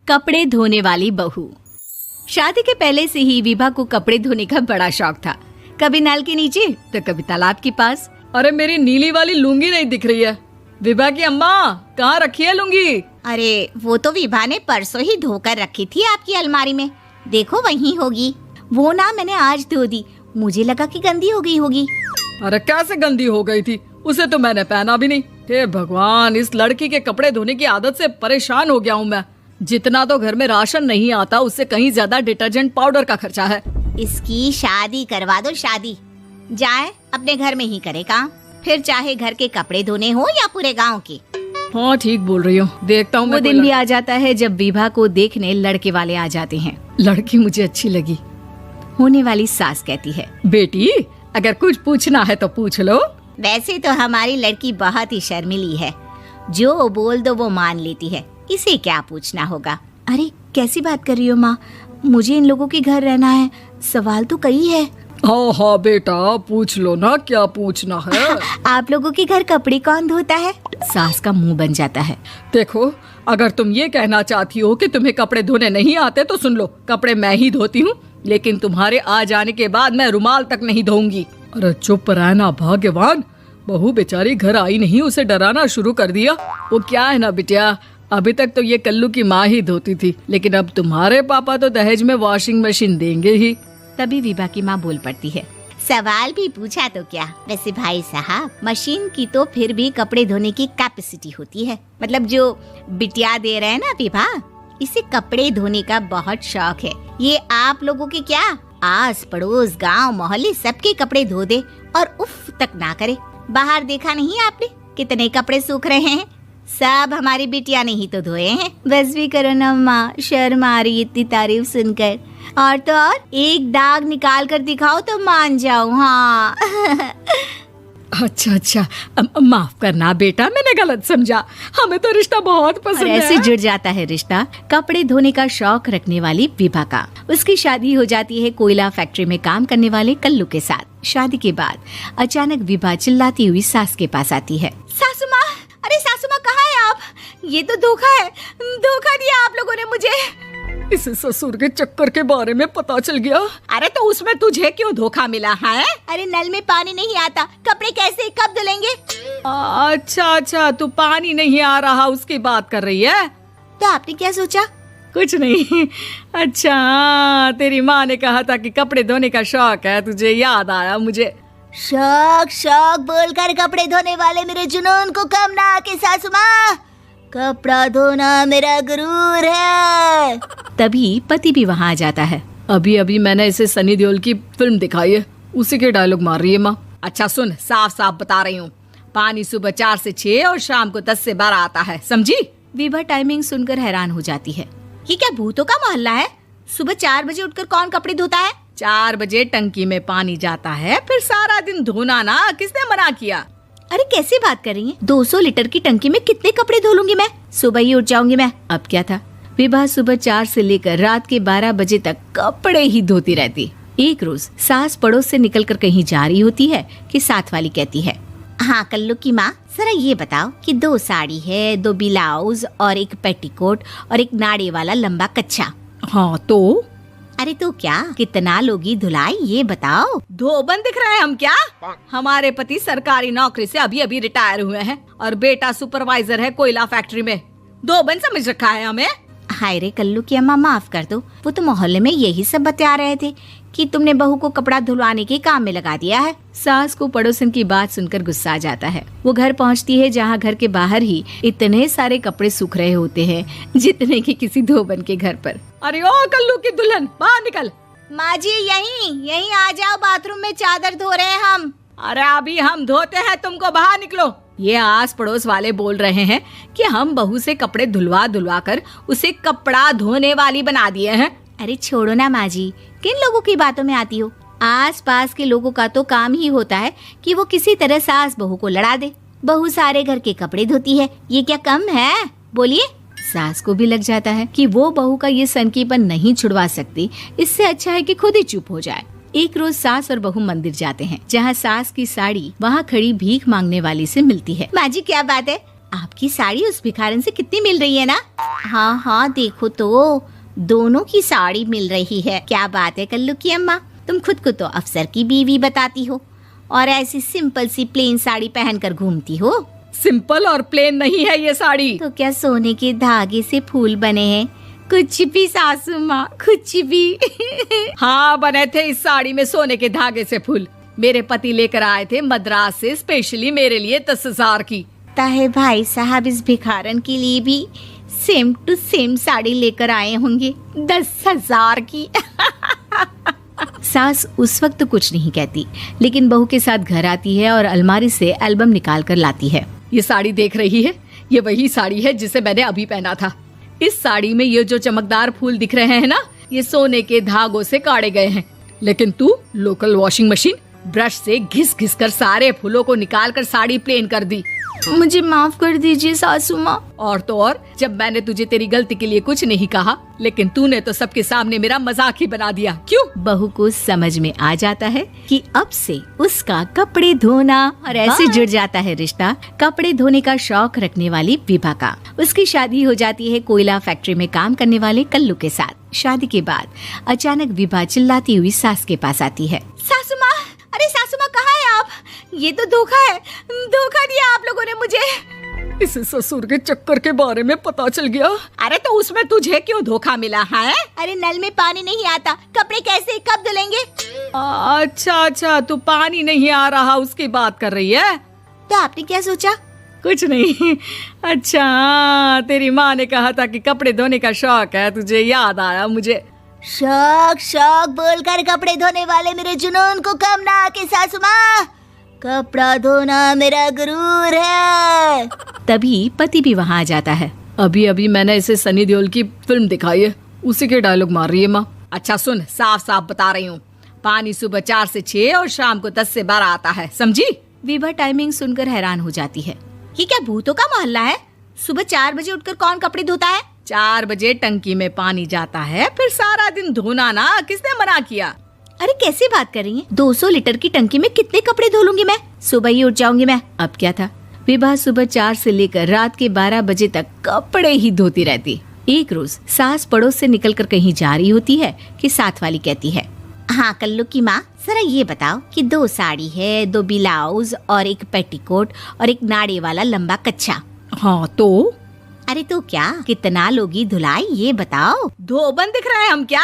कपड़े धोने वाली बहू। शादी के पहले से ही विभा को कपड़े धोने का बड़ा शौक था। कभी नल के नीचे तो कभी तालाब के पास। अरे मेरी नीली वाली लुंगी नहीं दिख रही है। विभा की अम्मा, कहाँ रखी है लुंगी? अरे वो तो विभा ने परसों ही धोकर रखी थी आपकी अलमारी में, देखो वहीं होगी। वो ना मैंने आज धो दी, मुझे लगा कि गंदी हो गई होगी। अरे कैसे गंदी हो गई थी, उसे तो मैंने पहना भी नहीं। हे भगवान, इस लड़की के कपड़े धोने की आदत से परेशान हो गया हूँ मैं। जितना तो घर में राशन नहीं आता, उससे कहीं ज्यादा डिटर्जेंट पाउडर का खर्चा है। इसकी शादी करवा दो, शादी जाए अपने घर में ही करे काम, फिर चाहे घर के कपड़े धोने हो या पूरे गांव के। हाँ ठीक बोल रही हो, देखता हूँ। वो दिन भी आ जाता है जब विभा को देखने लड़के वाले आ जाते हैं। लड़की मुझे अच्छी लगी। होने वाली सास कहती है, बेटी अगर कुछ पूछना है तो पूछ लो। वैसे तो हमारी लड़की बहुत ही शर्मीली है, जो बोल दो वो मान लेती है, इसे क्या पूछना होगा। अरे कैसी बात कर रही हो माँ, मुझे इन लोगों के घर रहना है, सवाल तो कई है। हाँ हाँ बेटा, पूछ लो ना, क्या पूछना है। आप लोगों के घर कपड़े कौन धोता है? सास का मुंह बन जाता है। देखो, अगर तुम ये कहना चाहती हो कि तुम्हें कपड़े धोने नहीं आते तो सुन लो, कपड़े मैं ही धोती हूँ, लेकिन तुम्हारे आ जाने के बाद मैं रुमाल तक नहीं धोऊंगी। अरे चुप रहना भाग्यवान, बहू बेचारी घर आई नहीं, उसे डराना शुरू कर दिया। वो क्या है ना बिटिया, अभी तक तो ये कल्लू की माँ ही धोती थी, लेकिन अब तुम्हारे पापा तो दहेज में वॉशिंग मशीन देंगे ही। तभी विभा की माँ बोल पड़ती है, सवाल भी पूछा तो क्या। वैसे भाई साहब, मशीन की तो फिर भी कपड़े धोने की कैपेसिटी होती है। मतलब जो बिटिया दे रहे हैं ना विभा, इसे कपड़े धोने का बहुत शौक है। ये आप लोगों के क्या, आस पड़ोस गांव मोहल्ले सबके कपड़े धो दे और उफ तक ना करे। बाहर देखा नहीं आपने कितने कपड़े सूख रहे हैं, सब हमारी बिटिया ने ही तो धोए हैं। बस भी करो ना माँ, शर्म आ रही इतनी तारीफ सुनकर। और तो और एक दाग निकाल कर दिखाओ तो मान जाओ। हाँ अच्छा, माफ करना बेटा, मैंने गलत समझा, हमें तो रिश्ता बहुत पसंद है। ऐसे जुड़ जाता है रिश्ता कपड़े धोने का शौक रखने वाली विभा का। उसकी शादी हो जाती है कोयला फैक्ट्री में काम करने वाले कल्लू के साथ। शादी के बाद अचानक विभा चिल्लाती हुई सास के पास आती है। सासू माँ, अरे सासू माँ कहाँ है आप? ये तो धोखा है, धोखा दिया आप लोगों ने मुझे। इसे ससुर के चक्कर के बारे में पता चल गया। अरे तो उसमें तुझे क्यों धोखा मिला है? अरे नल में पानी नहीं आता, कपड़े कैसे कब धुलेंगे? अच्छा, तू पानी नहीं आ रहा उसकी बात कर रही है। तो आपने क्या सोचा? कुछ नहीं। अच्छा, तेरी माँ ने कहा था कि कपड़े धोने का शौक है तुझे, याद आया मुझे। शौक बोलकर कपड़े धोने वाले मेरे जुनून को कम ना आके सासू माँ, कपड़ा धोना मेरा गुरूर है। तभी पति भी वहाँ आ जाता है। अभी मैंने इसे सनी देओल की फिल्म दिखाई है, उसी के डायलॉग मार रही है माँ। अच्छा सुन, साफ बता रही हूँ, पानी सुबह 4 से 6 और शाम को 10 से 12 आता है, समझी? विभा टाइमिंग सुनकर हैरान हो जाती है। ये क्या भूतों का मोहल्ला है? सुबह 4 बजे उठकर कौन कपड़े धोता है? 4 बजे टंकी में पानी जाता है, फिर सारा दिन धोना ना, किसने मना किया? अरे कैसी बात कर रही हैं? 200 लीटर की टंकी में कितने कपड़े धो लूंगी मैं, सुबह ही उठ जाऊंगी मैं। अब क्या था, विभा सुबह 4 से लेकर रात के 12 बजे तक कपड़े ही धोती रहती। एक रोज सास पड़ोस से निकलकर कहीं जा रही होती है कि साथ वाली कहती है, हाँ कल्लू की माँ, जरा ये बताओ कि 2 साड़ी है, 2 ब्लाउज और एक पेटीकोट और एक नाड़े वाला लंबा कच्छा। हाँ तो? अरे तो क्या, कितना लोगी धुलाई ये बताओ। धोबन दिख रहे हैं हम क्या? हमारे पति सरकारी नौकरी से अभी रिटायर हुए हैं और बेटा सुपरवाइजर है कोयला फैक्ट्री में। धोबन समझ रखा है हमें। हाय रे कल्लू की अम्मा, माफ कर दो, वो तो मोहल्ले में यही सब बता रहे थे कि तुमने बहू को कपड़ा धुलवाने के काम में लगा दिया है। सास को पड़ोसन की बात सुनकर गुस्सा आ जाता है। वो घर पहुंचती है जहां घर के बाहर ही इतने सारे कपड़े सूख रहे होते हैं जितने कि किसी धोबन के घर पर। अरे ओ कल्लू की दुल्हन, बाहर निकल। माँ जी यहीं आ जाओ, बाथरूम में चादर धो रहे हैं हम। अरे अभी हम धोते हैं, तुमको बाहर निकलो। ये आस पड़ोस वाले बोल रहे हैं कि हम बहू से कपड़े धुलवा कर उसे कपड़ा धोने वाली बना दिए हैं। अरे छोड़ो ना माँ जी, किन लोगों की बातों में आती हो? आस पास के लोगों का तो काम ही होता है कि वो किसी तरह सास बहू को लड़ा दे। बहू सारे घर के कपड़े धोती है, ये क्या कम है? बोलिए। सास को भी लग जाता है कि वो बहू का ये सनकीपन नहीं छुड़वा सकती, इससे अच्छा है कि खुद ही चुप हो जाए। एक रोज सास और बहू मंदिर जाते हैं, जहाँ सास की साड़ी वहाँ खड़ी भीख मांगने वाली से मिलती है। माँ जी क्या बात है, आपकी साड़ी उस भिखारन से कितनी मिल रही है ना? हाँ हाँ देखो तो, दोनों की साड़ी मिल रही है। क्या बात है कल्लू की अम्मा, तुम खुद को तो अफसर की बीवी बताती हो और ऐसी सिंपल सी प्लेन साड़ी पहनकर घूमती हो। सिंपल और प्लेन नहीं है ये साड़ी। तो क्या सोने के धागे से फूल बने हैं? कुछ भी सासू माँ, कुछ भी। हाँ बने थे इस साड़ी में सोने के धागे से फूल। मेरे पति लेकर आए थे मद्रास से स्पेशली मेरे लिए 10,000 की। ताहे भाई साहब इस भिखारन के लिए भी सेम टू सेम साड़ी लेकर आए होंगे 10,000 की। सास उस वक्त तो कुछ नहीं कहती, लेकिन बहू के साथ घर आती है और अलमारी से एल्बम निकाल कर लाती है। ये साड़ी देख रही है, ये वही साड़ी है जिसे मैंने अभी पहना था। इस साड़ी में ये जो चमकदार फूल दिख रहे हैं ना, ये सोने के धागों से काढ़े गए हैं। लेकिन तू लोकल वॉशिंग मशीन ब्रश से घिस घिस कर सारे फूलों को निकाल कर साड़ी प्लेन कर दी। मुझे माफ कर दीजिए सासू माँ। और तो और, जब मैंने तुझे तेरी गलती के लिए कुछ नहीं कहा, लेकिन तूने तो सबके सामने मेरा मजाक ही बना दिया। क्यों? बहू को समझ में आ जाता है कि अब से उसका कपड़े धोना और ऐसे जुड़ जाता है रिश्ता कपड़े धोने का शौक रखने वाली विभा का। उसकी शादी हो जाती है कोयला फैक्ट्री में काम करने वाले कल्लू के साथ। शादी के बाद अचानक विभा चिल्लाती हुई सास के पास आती है। सासू माँ, अरे सासू माँ कहाँ है आप? ये तो धोखा है, धोखा दिया आप लोगों ने मुझे। इसे ससुर के चक्कर के बारे में पता चल गया। अरे तो उसमें तुझे क्यों धोखा मिला है? अरे नल में पानी नहीं आता, कपड़े कैसे कब धुलेंगे? अच्छा, तू पानी नहीं आ रहा उसकी बात कर रही है। तो आपने क्या सोचा? कुछ नहीं। अच्छा, तेरी माँ ने कहा था कि कपड़े धोने का शौक है तुझे, याद आया मुझे। शौक शौक बोलकर कपड़े धोने वाले मेरे जुनून को कम ना आके सासू माँ, कपड़ा धोना मेरा गुरूर है। तभी पति भी वहाँ आ जाता है। अभी मैंने इसे सनी देओल की फिल्म दिखाई है, उसी के डायलॉग मार रही है माँ। अच्छा सुन, साफ साफ बता रही हूँ, पानी सुबह 4 से 6 और शाम को 10 से 12 आता है, समझी? विभा टाइमिंग सुनकर हैरान हो जाती है। ये क्या भूतों का मोहल्ला है? सुबह 4 बजे उठकर कौन कपड़े धोता है? 4 बजे टंकी में पानी जाता है, फिर सारा दिन धोना ना, किसने मना किया? अरे कैसी बात कर रही हैं? 200 लीटर की टंकी में कितने कपड़े धो लूंगी मैं? सुबह ही उठ जाऊंगी मैं। अब क्या था, विभा सुबह 4 से लेकर रात के 12 बजे तक कपड़े ही धोती रहती। एक रोज सास पड़ोस से निकलकर कहीं जा रही होती है कि साथ वाली कहती है, हाँ कल्लू की माँ, जरा ये बताओ कि 2 साड़ी है, 2 ब्लाउज और एक पेटीकोट और एक नाड़े वाला लंबा कच्छा। हाँ तो? अरे तो क्या, कितना लोगी धुलाई ये बताओ। धोबन दिख रहे हैं हम क्या?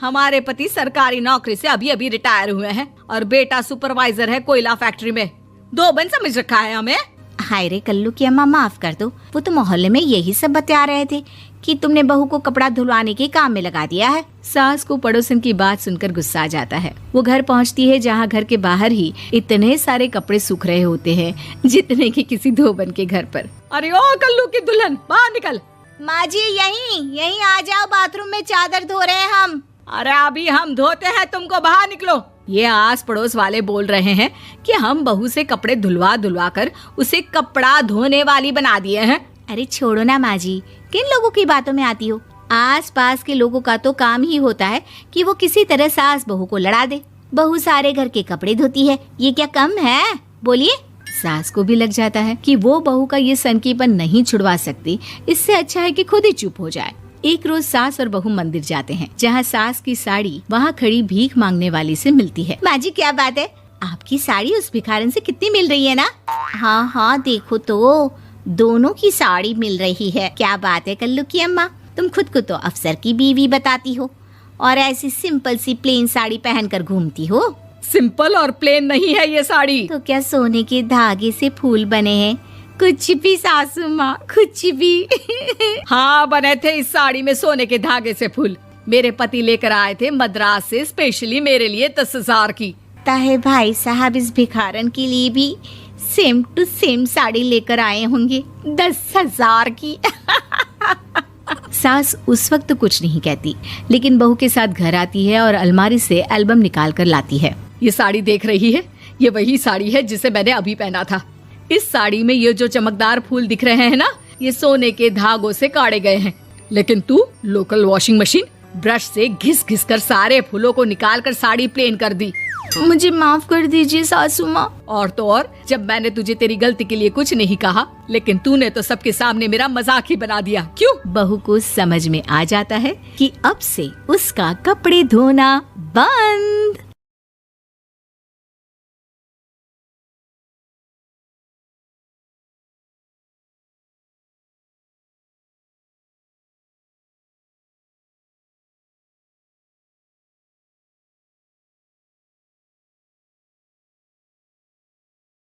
हमारे पति सरकारी नौकरी से अभी अभी रिटायर हुए हैं और बेटा सुपरवाइजर है कोयला फैक्ट्री में। धोबन समझ रखा है हमें? हाय रे कल्लू की अम्मा, माफ कर दो, वो तो मोहल्ले में यही सब बता रहे थे कि तुमने बहू को कपड़ा धुलवाने के काम में लगा दिया है। सास को पड़ोसन की बात सुनकर गुस्सा आ जाता है। वो घर पहुंचती है जहां घर के बाहर ही इतने सारे कपड़े सूख रहे होते हैं जितने कि किसी धोबन के घर पर। अरे ओ कल्लू की दुल्हन, बाहर निकल। माँ जी यहीं आ जाओ, बाथरूम में चादर धो रहे हैं हम। अरे अभी हम धोते हैं, तुमको बाहर निकलो। ये आस पड़ोस वाले बोल रहे हैं कि हम बहू से कपड़े धुलवा कर उसे कपड़ा धोने वाली बना दिए हैं। अरे छोड़ो ना माँ जी, किन लोगों की बातों में आती हो? आस पास के लोगों का तो काम ही होता है कि वो किसी तरह सास बहू को लड़ा दे। बहू सारे घर के कपड़े धोती है, ये क्या कम है? बोलिए। सास को भी लग जाता है कि वो बहू का ये सनकीपन नहीं छुड़वा सकती, इससे अच्छा है कि खुद ही चुप हो जाए। एक रोज सास और बहू मंदिर जाते हैं, जहाँ सास की साड़ी वहाँ खड़ी भीख मांगने वाली से मिलती है। माँ जी क्या बात है, आपकी साड़ी उस भिखारन से कितनी मिल रही है ना? हाँ हाँ देखो तो, दोनों की साड़ी मिल रही है। क्या बात है कल्लू की अम्मा, तुम खुद को तो अफसर की बीवी बताती हो और ऐसी सिंपल सी प्लेन साड़ी पहनकर घूमती हो। सिंपल और प्लेन नहीं है ये साड़ी। तो क्या सोने के धागे से फूल बने हैं? कुछ भी सासू माँ, कुछ भी। हाँ बने थे इस साड़ी में सोने के धागे से फूल। मेरे पति लेकर आए थे मद्रास से स्पेशली मेरे लिए 10,000 की। ताहे भाई साहब इस भिखारन के लिए भी सेम टू सेम साड़ी लेकर आए होंगे 10,000 की। सास उस वक्त तो कुछ नहीं कहती, लेकिन बहू के साथ घर आती है और अलमारी से एल्बम निकाल कर लाती है। ये साड़ी देख रही है, ये वही साड़ी है जिसे मैंने अभी पहना था। इस साड़ी में ये जो चमकदार फूल दिख रहे हैं ना, ये सोने के धागों से काढ़े गए हैं। लेकिन तू लोकल वॉशिंग मशीन ब्रश से घिस घिस कर सारे फूलों को निकाल कर साड़ी प्लेन कर दी। मुझे माफ कर दीजिए सासू माँ। और तो और, जब मैंने तुझे तेरी गलती के लिए कुछ नहीं कहा, लेकिन तूने तो सबके सामने मेरा मजाक ही बना दिया। क्यों? बहू को समझ में आ जाता है कि अब से उसका कपड़े धोना बंद।